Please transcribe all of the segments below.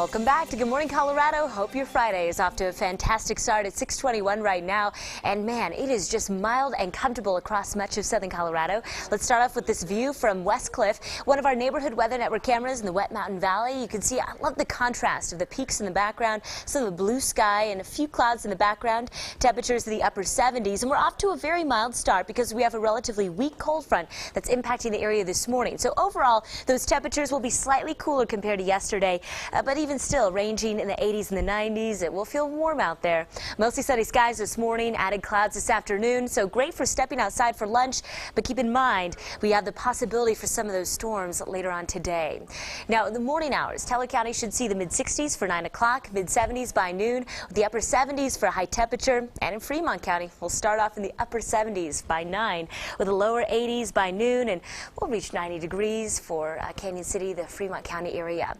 Welcome back to Good Morning Colorado. Hope your Friday is off to a fantastic start at 6:21 right now. And man, it is just mild and comfortable across much of southern Colorado. Let's start off with this view from West Cliff, one of our neighborhood weather network cameras in the Wet Mountain Valley. You can see, I love the contrast of the peaks in the background, some of the blue sky and a few clouds in the background. Temperatures in the upper 70s, and we're off to a very mild start because we have a relatively weak cold front that's impacting the area this morning. So overall, those temperatures will be slightly cooler compared to yesterday, but even still ranging in the 80s and the 90s. It will feel warm out there. Mostly sunny skies this morning, added clouds this afternoon, so great for stepping outside for lunch, but keep in mind we have the possibility for some of those storms later on today. Now in the morning hours, Teller County should see the mid-60s for 9 o'clock, mid-70s by noon, with the upper 70s for high temperature, and in Fremont County we'll start off in the upper 70s by 9 with the lower 80s by noon, and we'll reach 90 degrees for Canyon City, the Fremont County area.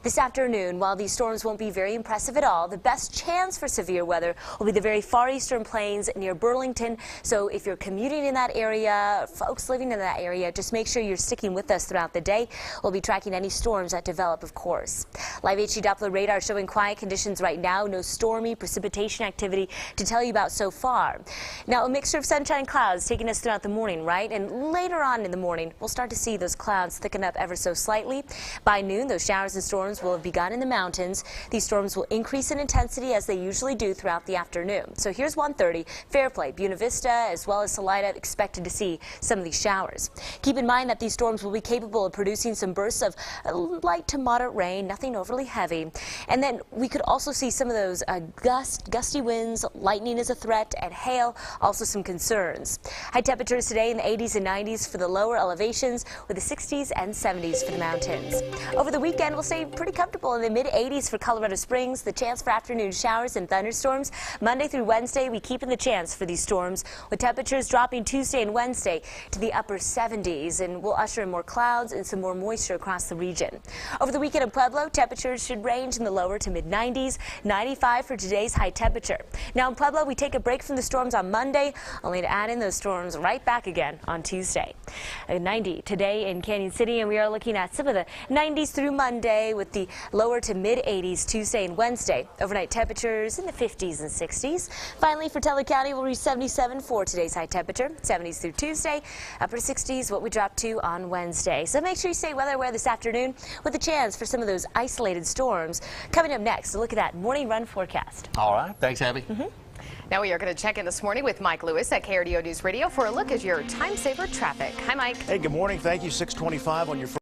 This afternoon, while these storms won't be very impressive at all, the best chance for severe weather will be the very far eastern plains near Burlington. So if you're commuting in that area, folks living in that area, just make sure you're sticking with us throughout the day. We'll be tracking any storms that develop, of course. Live HD Doppler radar showing quiet conditions right now. No stormy precipitation activity to tell you about so far. Now a mixture of sunshine and clouds taking us throughout the morning, right? And later on in the morning, we'll start to see those clouds thicken up ever so slightly. By noon, those showers and storms will have begun in the mountains. These storms will increase in intensity as they usually do throughout the afternoon. So here's 1:30, Fairplay, Buena Vista, as well as Salida expected to see some of these showers. Keep in mind that these storms will be capable of producing some bursts of light to moderate rain, nothing overly heavy. And then we could also see some of those gusty winds, lightning is a threat, and hail, also some concerns. High temperatures today in the 80s and 90s for the lower elevations, with the 60s and 70s for the mountains. Over the weekend, we'll stay pretty comfortable in the mid-80s for Colorado Springs. The chance for afternoon showers and thunderstorms. Monday through Wednesday, we keep in the chance for these storms, with temperatures dropping Tuesday and Wednesday to the upper 70s, and we'll usher in more clouds and some more moisture across the region. Over the weekend in Pueblo, temperatures should range in the lower to mid-90s, 95 for today's high temperature. Now in Pueblo, we take a break from the storms on Monday, only to add in those storms right back again on Tuesday. 90 today in Canyon City, and we are looking at some of the 90s through Monday, with the lower to mid-80s Tuesday and Wednesday. Overnight temperatures in the 50s and 60s. Finally, for Teller County, we'll reach 77 for today's high temperature. 70s through Tuesday, upper 60s what we drop to on Wednesday. So make sure you stay weather aware this afternoon, with a chance for some of those isolated storms. Coming up next, a look at that morning run forecast. All right. Thanks, Abby. Now we are going to check in this morning with Mike Lewis at KRDO News Radio for a look at your time saver traffic. Hi, Mike. Hey, good morning. Thank you. 625 on your